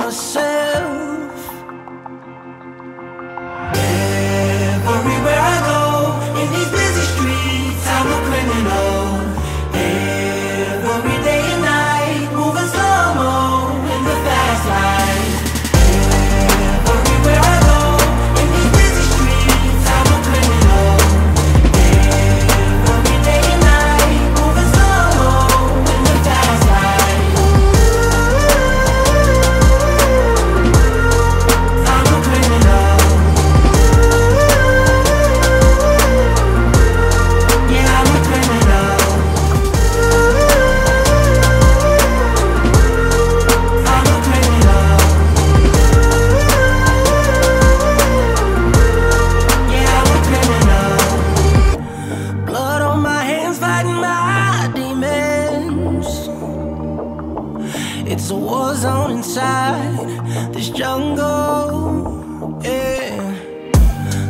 myself. Everywhere I go, in these busy streets, I'm a criminal. Every day and night, moving slow-mo in the fast life. Everywhere I go, in these busy streets, I'm a criminal. Every day and night, moving slow-mo in the fast life. I'm a criminal. Yeah, I'm a criminal. I'm a criminal. Yeah, I'm a criminal. Blood on my hands fighting my demons. It's a war zone inside this jungle. Yeah.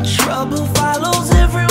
Trouble follows every